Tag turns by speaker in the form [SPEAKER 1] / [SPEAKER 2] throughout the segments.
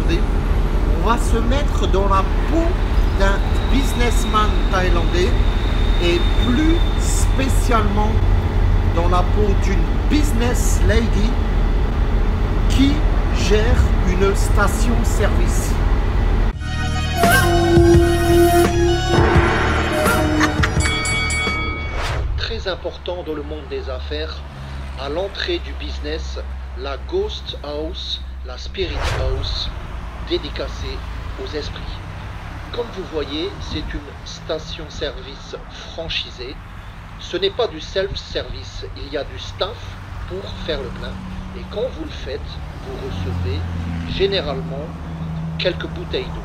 [SPEAKER 1] thaïlandais. On va se mettre dans la peau d'un businessman thaïlandais et plus spécialement dans la peau d'une business lady qui gère une station-service. Très important dans le monde des affaires, à l'entrée du business, la Ghost House, la Spirit House, dédicacée aux esprits. Comme vous voyez, c'est une station-service franchisée. Ce n'est pas du self-service, il y a du staff pour faire le plein. Et quand vous le faites, vous recevez généralement quelques bouteilles d'eau.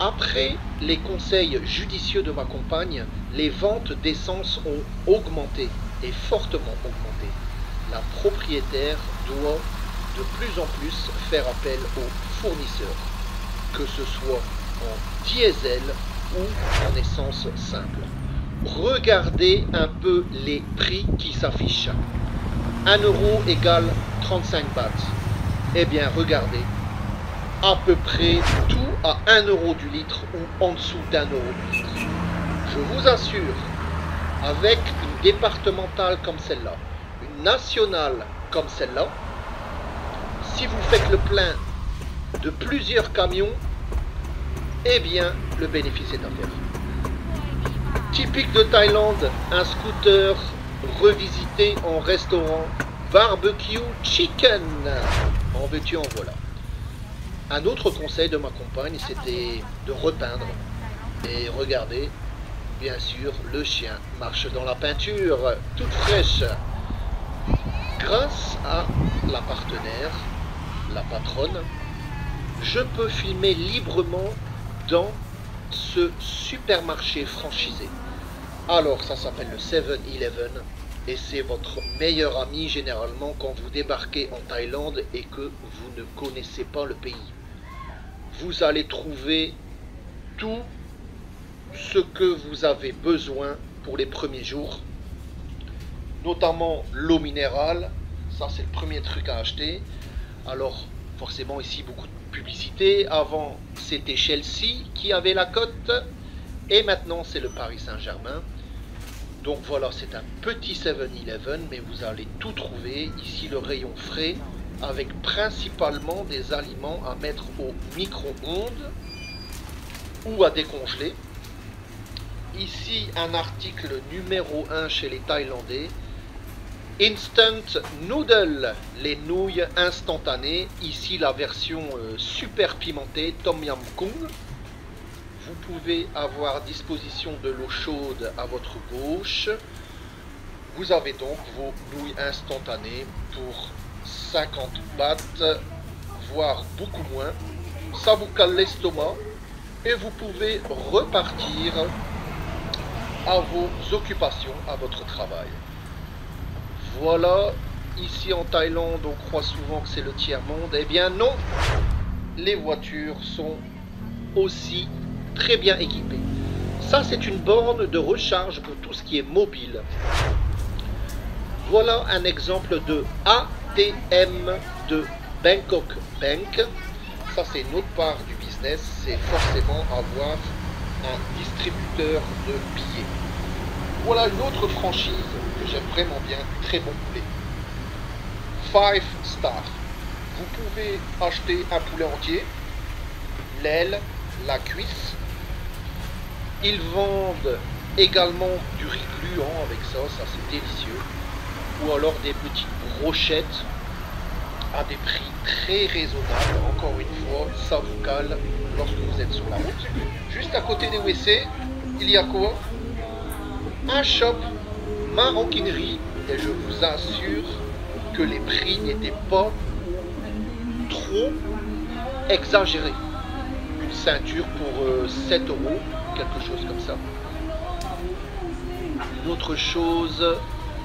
[SPEAKER 1] Après les conseils judicieux de ma compagne, les ventes d'essence ont augmenté et fortement augmenté. La propriétaire doit de plus en plus faire appel aux fournisseurs, que ce soit en diesel ou en essence simple. Regardez un peu les prix qui s'affichent. 1 euro égale 35 bahts. Eh bien, regardez, à peu près tout à 1 euro du litre ou en dessous d'1 euro du litre. Je vous assure, avec une départementale comme celle-là, une nationale comme celle-là, si vous faites le plein de plusieurs camions, eh bien, le bénéfice est à faire. Typique de Thaïlande, un scooter revisité en restaurant barbecue chicken. En veux-tu, en voilà. Un autre conseil de ma compagne, c'était de repeindre. Et regardez, bien sûr, le chien marche dans la peinture, toute fraîche. Grâce à la partenaire, la patronne, je peux filmer librement dans ce supermarché franchisé. Alors ça s'appelle le 7-Eleven et c'est votre meilleur ami généralement quand vous débarquez en Thaïlande et que vous ne connaissez pas le pays. Vous allez trouver tout ce que vous avez besoin pour les premiers jours, notamment l'eau minérale. Ça c'est le premier truc à acheter. Alors forcément ici beaucoup de publicité. Avant c'était Chelsea qui avait la cote et maintenant c'est le Paris Saint-Germain. Donc voilà, c'est un petit 7-Eleven, mais vous allez tout trouver. Ici le rayon frais avec principalement des aliments à mettre au micro-ondes ou à décongeler. Ici un article numéro 1 chez les Thaïlandais. Instant Noodle, les nouilles instantanées. Ici la version super pimentée, Tom Yam Kung. Vous pouvez avoir à disposition de l'eau chaude à votre gauche. Vous avez donc vos nouilles instantanées pour 50 bahts, voire beaucoup moins. Ça vous cale l'estomac et vous pouvez repartir à vos occupations, à votre travail. Voilà, ici en Thaïlande, on croit souvent que c'est le tiers-monde. Eh bien non, les voitures sont aussi très bien équipées. Ça, c'est une borne de recharge pour tout ce qui est mobile. Voilà un exemple de ATM de Bangkok Bank. Ça, c'est une autre part du business. C'est forcément avoir un distributeur de billets. Voilà une autre franchise que j'aime vraiment bien, du très bon poulet. 5 Star. Vous pouvez acheter un poulet entier, l'aile, la cuisse. Ils vendent également du riz gluant avec ça, ça c'est délicieux. Ou alors des petites brochettes à des prix très raisonnables. Encore une fois, ça vous cale lorsque vous êtes sur la route. Juste à côté des WC, il y a quoi? Un shop maroquinerie. Et je vous assure que les prix n'étaient pas trop exagérés. Une ceinture pour 7 euros, quelque chose comme ça. Une autre chose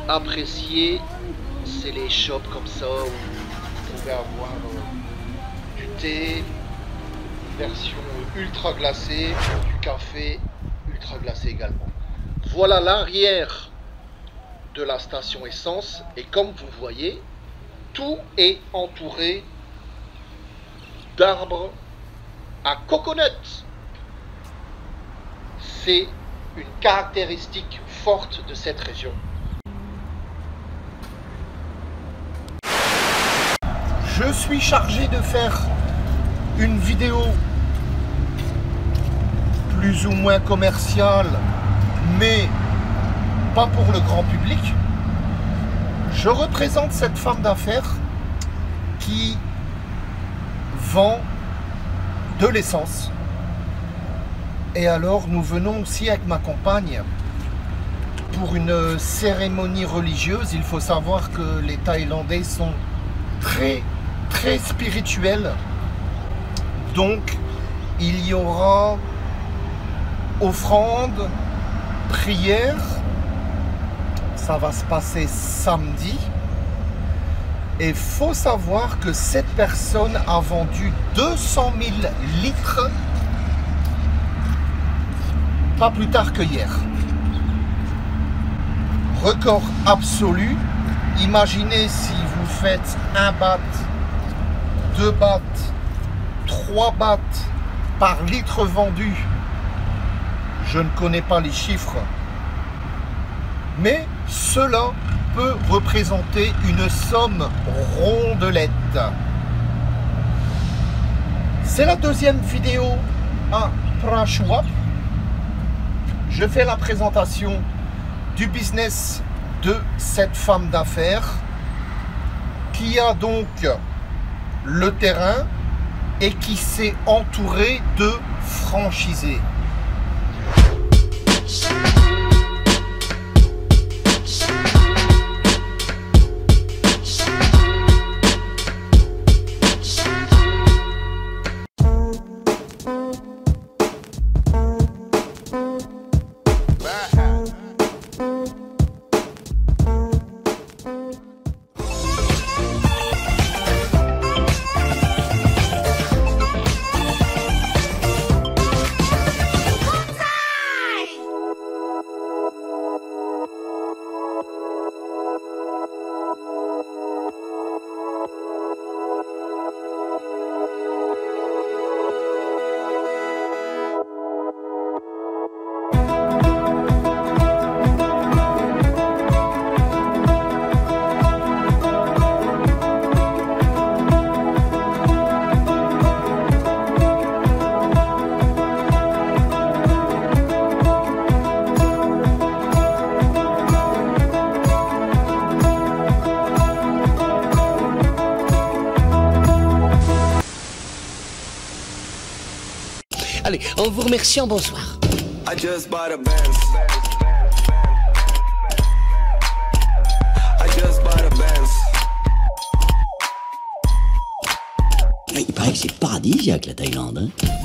[SPEAKER 1] appréciée, c'est les shops comme ça où vous pouvez avoir du thé, version ultra glacée, du café ultra glacé également. Voilà l'arrière de la station essence et comme vous voyez, tout est entouré d'arbres à coconut. C'est une caractéristique forte de cette région. Je suis chargé de faire une vidéo plus ou moins commerciale, mais pas pour le grand public. Je représente cette femme d'affaires qui vend de l'essence. Et alors nous venons aussi avec ma compagne pour une cérémonie religieuse. Il faut savoir que les Thaïlandais sont très spirituels. Donc il y aura offrande, prière. Ça va se passer samedi. Et faut savoir que cette personne a vendu 200 000 litres pas plus tard que hier. Record absolu. Imaginez si vous faites 1 baht, 2 bahts, 3 bahts par litre vendu. Je ne connais pas les chiffres, mais cela peut représenter une somme rondelette. C'est la deuxième vidéo à Prachuap. Je fais la présentation du business de cette femme d'affaires qui a donc le terrain et qui s'est entourée de franchisés.
[SPEAKER 2] Allez, en vous remerciant, bonsoir.
[SPEAKER 3] I just bought a Benz. I just bought a Benz.
[SPEAKER 2] Il paraît que c'est paradisiaque la Thaïlande, hein.